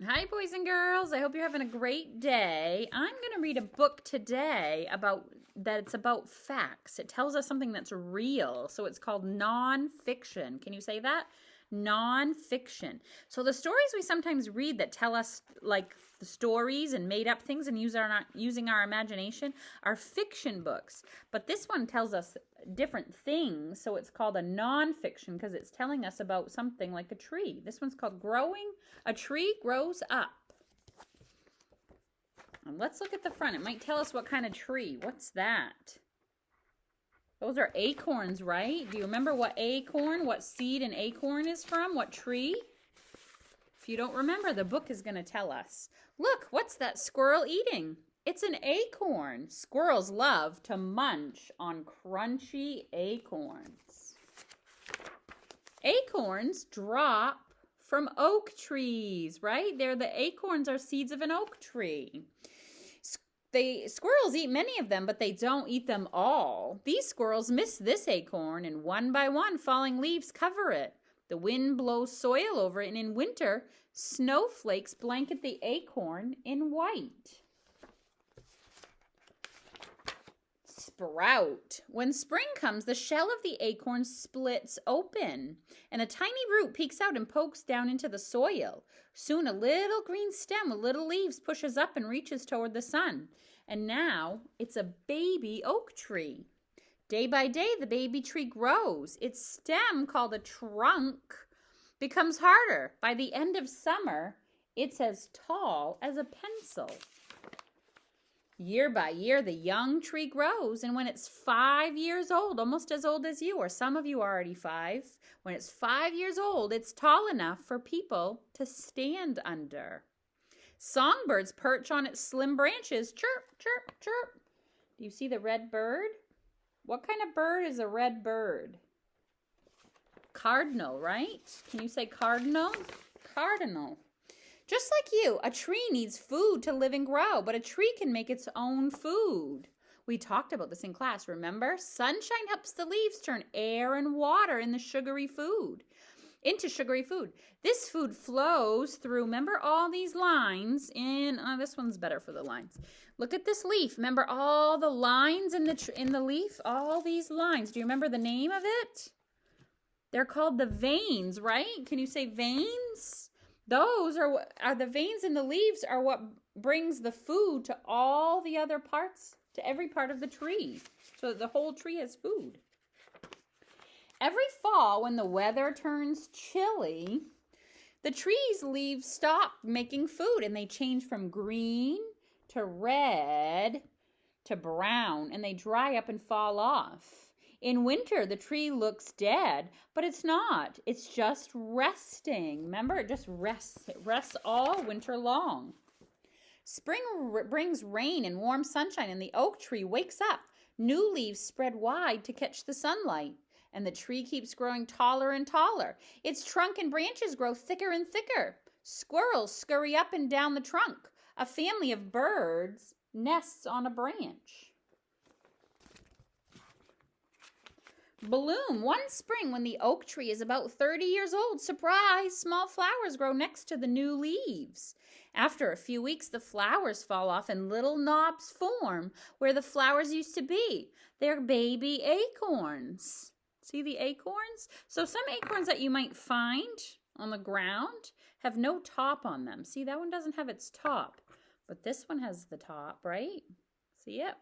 Hi, boys and girls. I hope you're having a great day. I'm going to read a book today it's about facts. It tells us something that's real. So it's called nonfiction. Can you say that? Nonfiction. So the stories we sometimes read that tell us like the stories and made up things and using our imagination are fiction books. But this one tells us different things. So it's called a nonfiction because it's telling us about something like a tree. This one's called A Tree Grows Up. And let's look at the front. It might tell us what kind of tree. What's that? Those are acorns, right? Do you remember what seed an acorn is from? What tree? If you don't remember, the book is going to tell us. Look, what's that squirrel eating? It's an acorn. Squirrels love to munch on crunchy acorns. Acorns drop from oak trees, right? The acorns are seeds of an oak tree. Squirrels eat many of them, but they don't eat them all. These squirrels miss this acorn, and one by one, falling leaves cover it. The wind blows soil over it, and in winter, snowflakes blanket the acorn in white. Sprout. When spring comes, the shell of the acorn splits open, and a tiny root peeks out and pokes down into the soil. Soon a little green stem with little leaves pushes up and reaches toward the sun. And now it's a baby oak tree. Day by day, the baby tree grows. Its stem, called a trunk, becomes harder. By the end of summer, it's as tall as a pencil. Year by year, the young tree grows, and when it's 5 years old, almost as old as you, or some of you are already 5, when it's 5 years old, it's tall enough for people to stand under. Songbirds perch on its slim branches, chirp, chirp, chirp. Do you see the red bird? What kind of bird is a red bird? Cardinal, right? Can you say cardinal? Cardinal. Just like you, a tree needs food to live and grow, but a tree can make its own food. We talked about this in class, remember? Sunshine helps the leaves turn air and water into sugary food. This food flows through, remember all these lines this one's better for the lines. Look at this leaf. Remember all the lines in the leaf? All these lines. Do you remember the name of it? They're called the veins, right? Can you say veins? Those are the veins in the leaves are what brings the food to all the other parts, to every part of the tree. So the whole tree has food. Every fall, when the weather turns chilly, the tree's leaves stop making food and they change from green to red to brown, and they dry up and fall off. In winter, the tree looks dead, but it's not. It's just resting. Remember, it just rests. It rests all winter long. Spring brings rain and warm sunshine, and the oak tree wakes up. New leaves spread wide to catch the sunlight, and the tree keeps growing taller and taller. Its trunk and branches grow thicker and thicker. Squirrels scurry up and down the trunk. A family of birds nests on a branch. Bloom. One spring, when the oak tree is about 30 years old, surprise, small flowers grow next to the new leaves. After a few weeks, the flowers fall off and little knobs form where the flowers used to be. They're baby acorns. See the acorns? So some acorns that you might find on the ground have no top on them. See, that one doesn't have its top, but this one has the top, right? See it?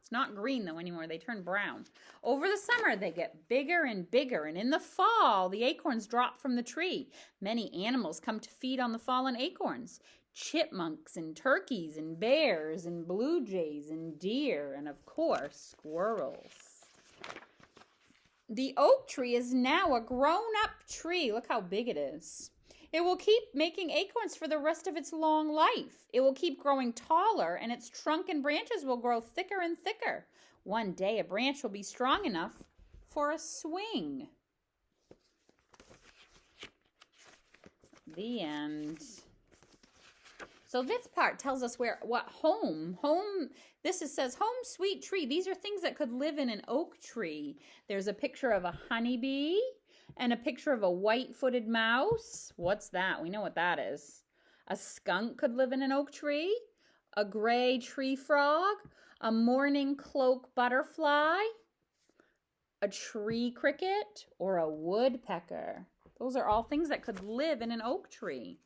It's not green, though, anymore. They turn brown. Over the summer, they get bigger and bigger, and in the fall, the acorns drop from the tree. Many animals come to feed on the fallen acorns. Chipmunks and turkeys and bears and blue jays and deer and, of course, squirrels. The oak tree is now a grown-up tree. Look how big it is. It will keep making acorns for the rest of its long life. It will keep growing taller, and its trunk and branches will grow thicker and thicker. One day, a branch will be strong enough for a swing. The end. So this part tells us says home sweet tree. These are things that could live in an oak tree. There's a picture of a honeybee and a picture of a white-footed mouse. What's that? We know what that is. A skunk could live in an oak tree. A gray tree frog. A mourning cloak butterfly. A tree cricket, or a woodpecker. Those are all things that could live in an oak tree.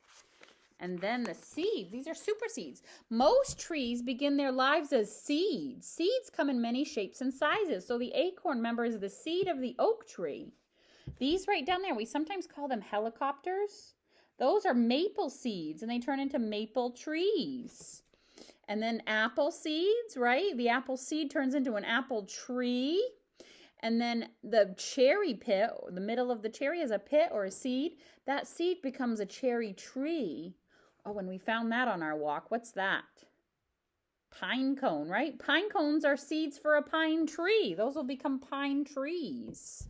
And then the seeds, these are super seeds. Most trees begin their lives as seeds. Seeds come in many shapes and sizes. So the acorn, remember, is the seed of the oak tree. These right down there, we sometimes call them helicopters. Those are maple seeds, and they turn into maple trees. And then apple seeds, right? The apple seed turns into an apple tree. And then the cherry pit, the middle of the cherry is a pit or a seed. That seed becomes a cherry tree. Oh, and we found that on our walk. What's that? Pine cone, right? Pine cones are seeds for a pine tree. Those will become pine trees.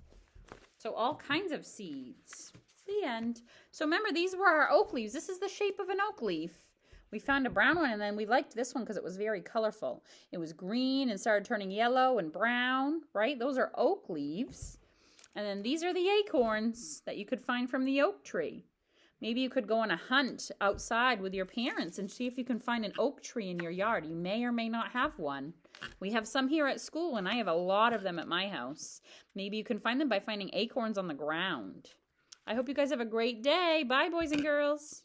So all kinds of seeds. The end. So remember, these were our oak leaves. This is the shape of an oak leaf. We found a brown one, and then we liked this one because it was very colorful. It was green and started turning yellow and brown, right? Those are oak leaves. And then these are the acorns that you could find from the oak tree. Maybe you could go on a hunt outside with your parents and see if you can find an oak tree in your yard. You may or may not have one. We have some here at school, and I have a lot of them at my house. Maybe you can find them by finding acorns on the ground. I hope you guys have a great day. Bye, boys and girls.